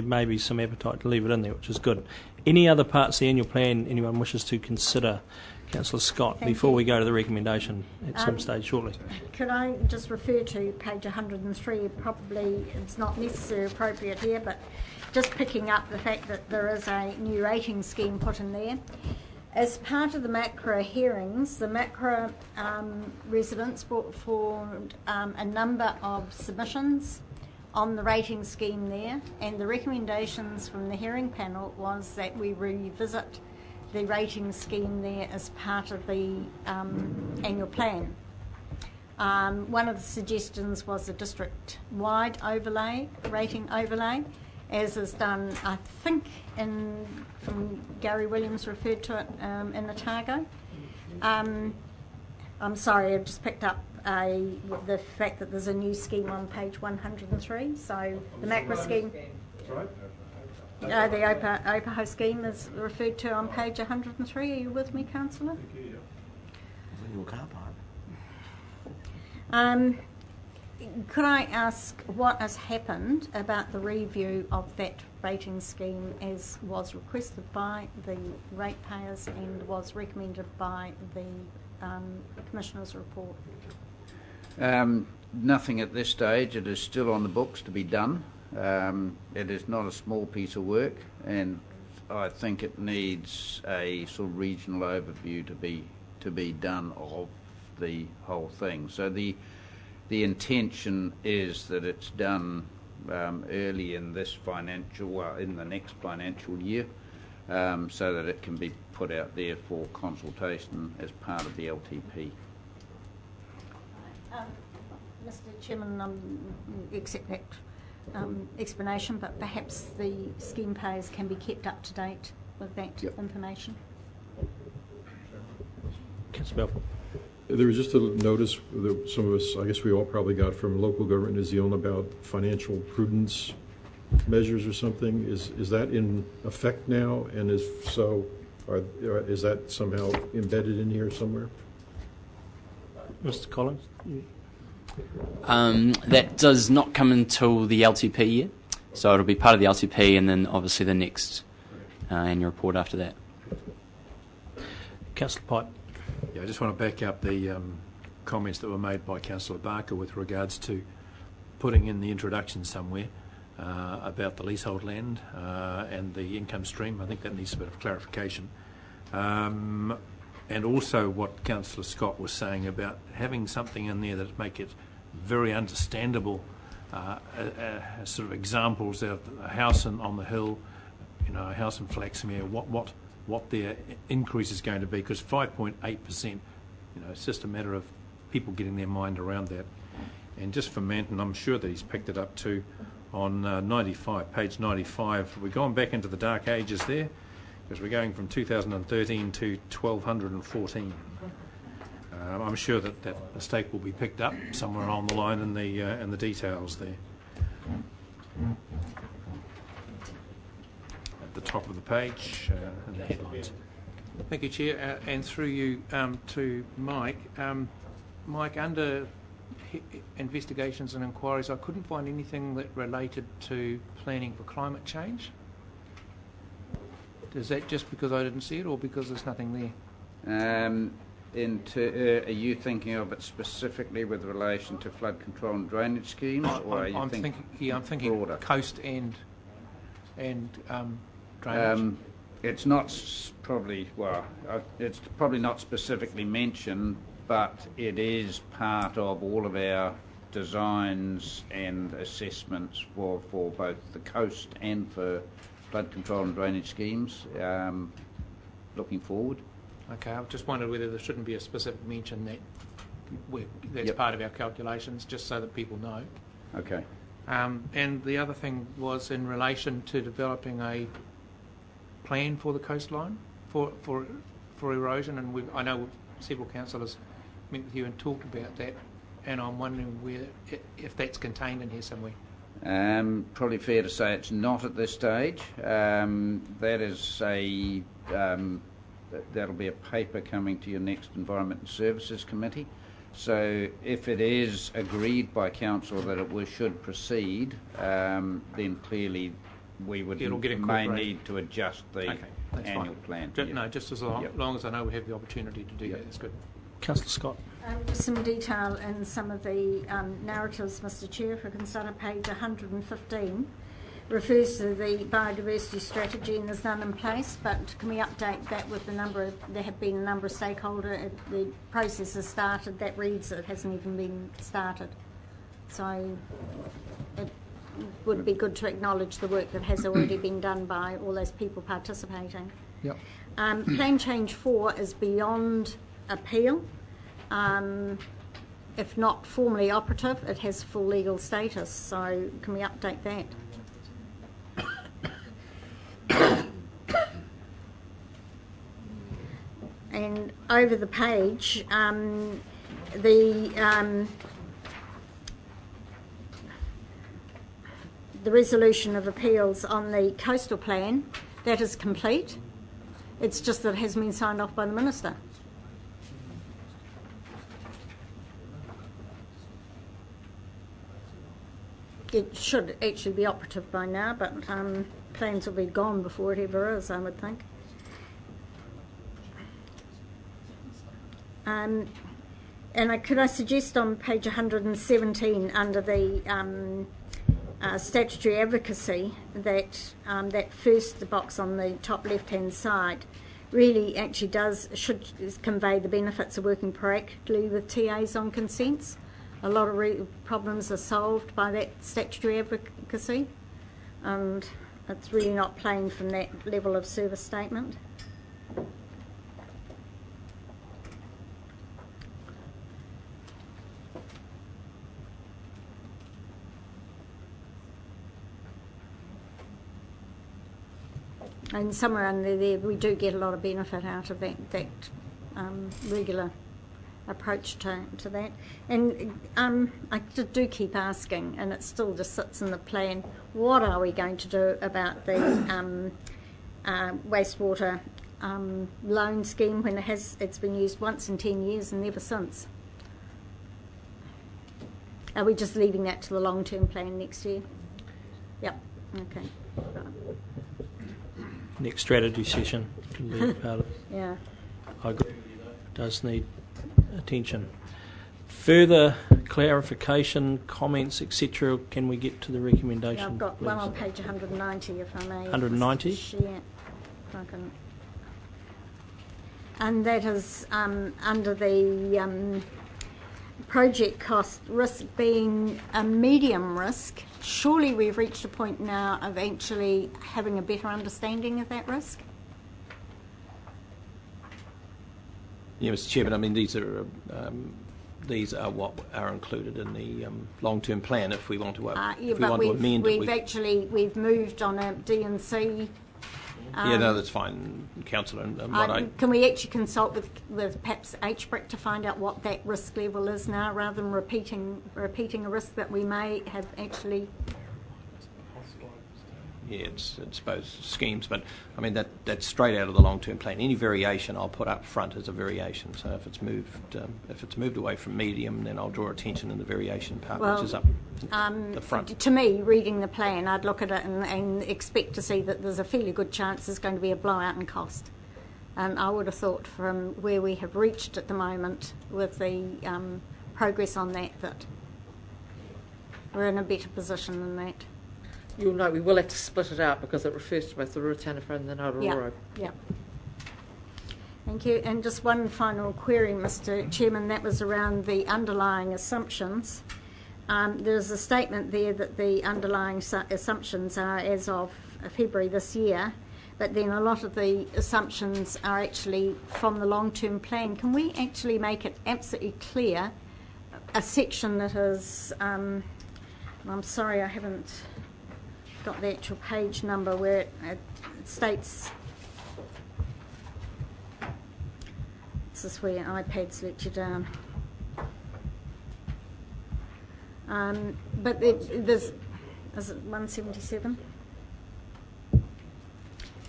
there may be some appetite to leave it in there, which is good. Any other parts of the annual plan anyone wishes to consider? Councillor Scott, before we go to the recommendation at some stage shortly. Could I just refer to page 103? Probably it's not necessarily appropriate here, but just picking up the fact that there is a new rating scheme put in there. As part of the MACRA hearings, the MACRA residents brought forward a number of submissions on the rating scheme there, and the recommendations from the hearing panel was that we revisit the rating scheme there as part of the annual plan. One of the suggestions was a district-wide overlay, rating overlay, as is done, I think, from Gary Williams referred to it in Otago. I'm sorry, I've just picked up the fact that there's a new scheme on page 103. So the MACRA scheme, the OPAHO scheme is referred to on page 103. Are you with me, Councillor? Your car park. Could I ask what has happened about the review of that rating scheme as was requested by the ratepayers and was recommended by the Commissioner's report? Nothing at this stage. It is still on the books to be done. It is not a small piece of work, and I think it needs a sort of regional overview to be done of the whole thing. So the intention is that it's done early in this in the next financial year, so that it can be put out there for consultation as part of the LTP. Mr. Chairman, accept that explanation, but perhaps the scheme payers can be kept up to date with that information. Councillor Balfour. There was just a notice that some of us, I guess we all probably got from local government in New Zealand about financial prudence measures or something. Is that in effect now? And if so, is that somehow embedded in here somewhere? Mr. Collins? That does not come until the LTP year, so it'll be part of the LTP and then obviously the next annual report after that. Councillor Pipe. Yeah, I just want to back up the comments that were made by Councillor Barker with regards to putting in the introduction somewhere about the leasehold land and the income stream. I think that needs a bit of clarification. And also what Councillor Scott was saying about having something in there that make it very understandable, sort of examples of a house on the hill, a house in Flaxmere, what their increase is going to be, because 5.8%, it's just a matter of people getting their mind around that. And just for Manton, I'm sure that he's picked it up too on 95, page 95. We're going back into the dark ages there, because we're going from 2013 to 1214. I'm sure that mistake will be picked up somewhere along the line in the details there. At the top of the page, in the headlines. Thank you, Chair, and through you to Mike. Mike, under investigations and inquiries, I couldn't find anything that related to planning for climate change. Is that just because I didn't see it, or because there's nothing there? Are you thinking of it specifically with relation to flood control and drainage schemes, or are you I'm thinking broader? Coast and drainage. It's not probably it's probably not specifically mentioned, but it is part of all of our designs and assessments for both the coast and for flood control and drainage schemes looking forward. Okay, I just wondered whether there shouldn't be a specific mention that's part of our calculations, just so that people know. Okay. And the other thing was in relation to developing a plan for the coastline for erosion, and I know several councillors met with you and talked about that, and I'm wondering if that's contained in here somewhere. Probably fair to say it's not at this stage. That is that'll be a paper coming to your next Environment and Services Committee. So if it is agreed by Council that it should proceed, then clearly we would It'll get may incorporated. need to adjust the Okay, that's annual fine. plan. No, just as long, Yep. long as I know we have the opportunity to do that, that's good. Councillor Scott. Just some detail in some of the narratives, Mr Chair, if I can start on page 115. Refers to the biodiversity strategy and there's none in place, but can we update that with the number of, there have been a number of stakeholders, the process has started, that reads it hasn't even been started. So it would be good to acknowledge the work that has already been done by all those people participating. Yep. Plan change 4 is beyond appeal. If not formally operative, it has full legal status, so can we update that? And over the page, the resolution of appeals on the coastal plan, that is complete. It's just that it hasn't been signed off by the Minister. It should actually be operative by now, but plans will be gone before it ever is, I would think. And could I suggest on page 117 under the statutory advocacy that that first box on the top left-hand side really actually should convey the benefits of working proactively with TAs on consents. A lot of problems are solved by that statutory advocacy, and it's really not plain from that level of service statement. And somewhere under there, we do get a lot of benefit out of that regular approach to that. And I do keep asking, and it still just sits in the plan, what are we going to do about the wastewater loan scheme when it's been used once in 10 years and never since? Are we just leaving that to the long-term plan next year? Yep, okay. Right. Next strategy session can be part of it. Yeah. I agree. It does need attention. Further clarification, comments, etc. Can we get to the recommendation? Yeah, I've got please? one on page 190, if I may. 190? Yeah. If I can. And that is under the project cost risk being a medium risk. Surely we've reached a point now of actually having a better understanding of that risk? Yeah, Mr. Chairman, I mean, these are what are included in the long-term plan if we want to, amend it. We've moved on a D&C. Yeah, no, that's fine, Councillor. Can we actually consult with perhaps HBRC to find out what that risk level is now, rather than repeating a risk that we may have actually? Yeah, it's both schemes, but I mean that's straight out of the long-term plan. Any variation I'll put up front as a variation. So if it's moved away from medium, then I'll draw attention in the variation part, which is up the front. To me, reading the plan, I'd look at it and expect to see that there's a fairly good chance there's going to be a blowout in cost. And I would have thought from where we have reached at the moment with the progress on that we're in a better position than that. You'll note we will have to split it out because it refers to both the Rurataniwha and the Naruroro. Yeah. Thank you. And just one final query, Mr. Chairman, that was around the underlying assumptions. There's a statement there that the underlying assumptions are as of February this year, but then a lot of the assumptions are actually from the long-term plan. Can we actually make it absolutely clear, a section that is, I'm sorry I haven't got the actual page number where it states, this is where iPads let you down. But there's, is it 177?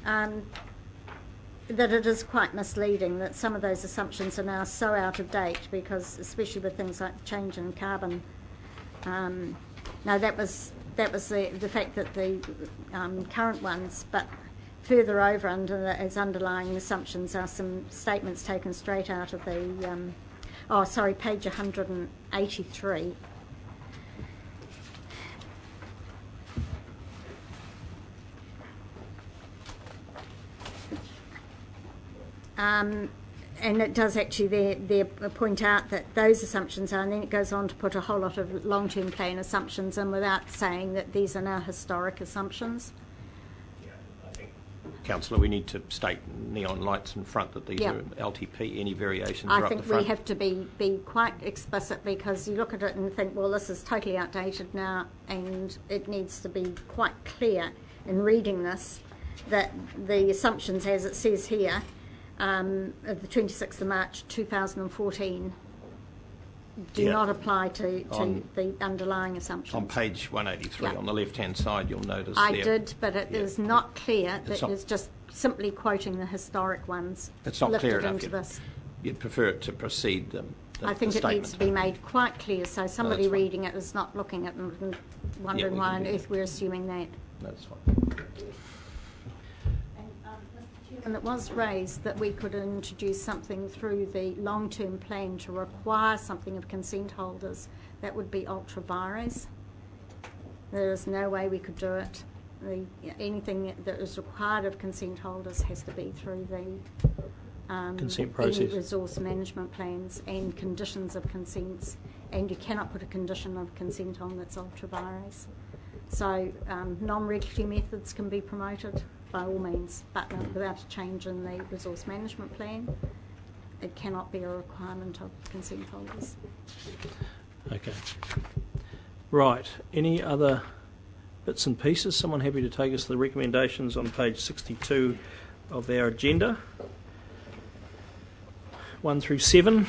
That it is quite misleading that some of those assumptions are now so out of date, because especially with things like change in carbon. Now that was that was the fact that the current ones, but further over as underlying assumptions are some statements taken straight out of the, page 183. And it does actually there point out that those assumptions are, and then it goes on to put a whole lot of long-term plan assumptions in without saying that these are now historic assumptions. Councillor, we need to state neon lights in front that these are LTP. Any variations are I up think the front. we have to be quite explicit, because you look at it and think, well, this is totally outdated now, and it needs to be quite clear in reading this that the assumptions, as it says here, of the 26th of March 2014 do not apply to the underlying assumptions. On page 183 on the left-hand side, you'll notice I there. did, but it is not clear that it's just simply quoting the historic ones. It's not clear enough. Into this. You'd prefer it to precede I think it needs to be made quite clear, so somebody that's fine. reading it is not looking at them and wondering why on earth we're assuming that. That's fine. And it was raised that we could introduce something through the long-term plan to require something of consent holders. That would be ultra vires. There is no way we could do it. Anything that is required of consent holders has to be through the consent process. any resource management plans and conditions of consents. And you cannot put a condition of consent on that's ultra vires. So non-regulatory methods can be promoted by all means, but without a change in the resource management plan, it cannot be a requirement of consent holders. Okay. Right. Any other bits and pieces? Someone happy to take us to the recommendations on page 62 of our agenda? 1 through 7.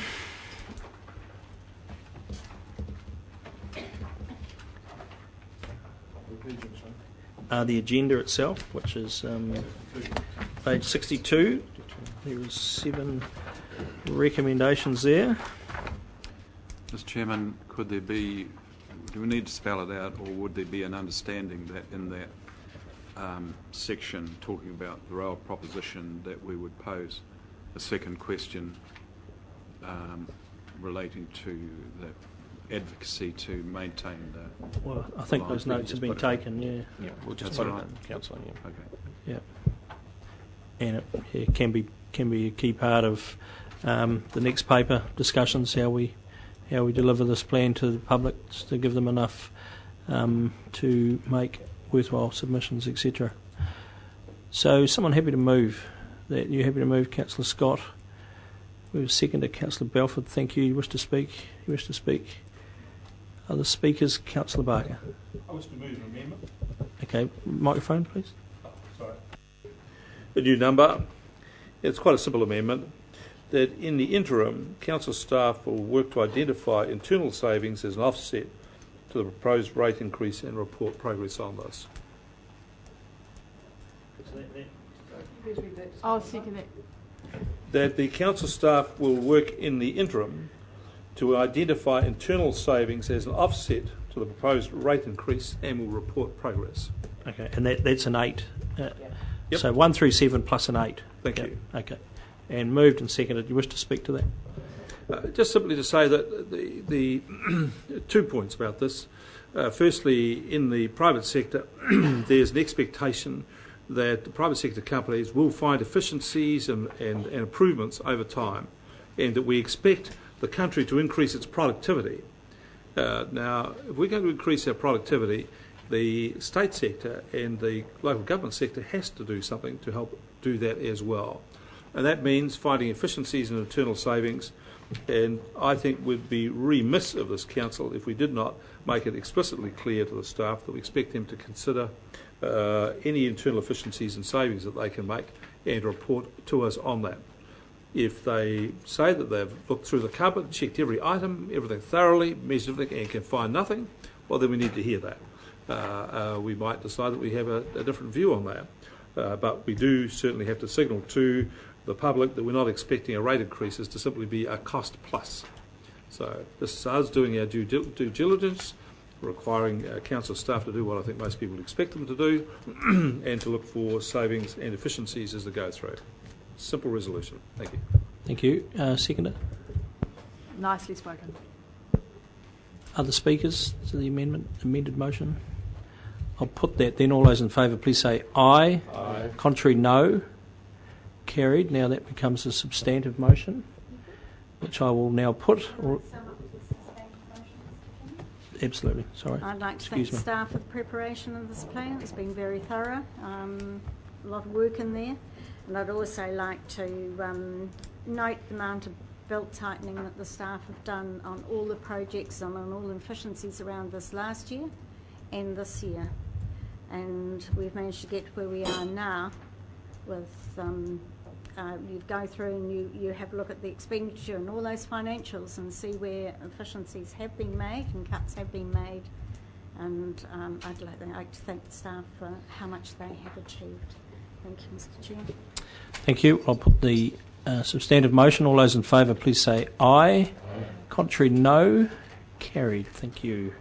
The agenda itself, which is page 62. There is 7 recommendations there. Mr. Chairman, could there be, do we need to spell it out, or would there be an understanding that in that section talking about the rail proposition that we would pose a second question relating to the advocacy to maintain the... Well, I think those notes have been taken, Yeah, we'll just That's put right. it in, Councillor. Yeah. Okay. Yeah. And it can be a key part of the next paper discussions, how we deliver this plan to the public, to give them enough to make worthwhile submissions, etc. So, someone happy to move? That you happy to move, Councillor Scott? We have seconded Councillor Belford. Thank you. You wish to speak? You wish to speak? Other speakers? Councillor Barker. I wish to move an amendment. Okay, microphone, please. Sorry. A new number. It's quite a simple amendment. That in the interim, council staff will work to identify internal savings as an offset to the proposed rate increase and report progress on this. I'll second it. That the council staff will work in the interim to identify internal savings as an offset to the proposed rate increase and will report progress. Okay, and that's an 8. Yep. So 1 through 7 plus an 8. Thank you. Okay. And moved and seconded. You wish to speak to that? Just simply to say that the 2 points about this. Firstly, in the private sector, there's an expectation that the private sector companies will find efficiencies and improvements over time, and that we expect the country to increase its productivity. Now, if we're going to increase our productivity, the state sector and the local government sector has to do something to help do that as well. And that means finding efficiencies and internal savings, and I think we'd be remiss of this council if we did not make it explicitly clear to the staff that we expect them to consider any internal efficiencies and savings that they can make and report to us on that. If they say that they've looked through the cupboard, checked every item, everything thoroughly, measured everything and can find nothing, well, then we need to hear that. We might decide that we have a different view on that. But we do certainly have to signal to the public that we're not expecting our rate increases to simply be a cost plus. So this is us doing our due diligence, requiring council staff to do what I think most people expect them to do, and to look for savings and efficiencies as they go through. Simple resolution. Thank you. Thank you. Seconder. Nicely spoken. Other speakers to the amended motion? I'll put that then. All those in favour, please say aye. Aye. Contrary, no. Carried. Now that becomes a substantive motion, which I will now put. Absolutely. Sorry. I'd like to Excuse thank me. staff for the preparation of this plan. It's been very thorough. A lot of work in there. And I'd also like to note the amount of belt tightening that the staff have done on all the projects and on all the efficiencies around this last year and this year. And we've managed to get where we are now with you go through and you have a look at the expenditure and all those financials and see where efficiencies have been made and cuts have been made. And I'd like to thank the staff for how much they have achieved. Thank you, Mr. Chair. Thank you. I'll put the substantive motion. All those in favour, please say aye. Contrary, no. Carried. Thank you.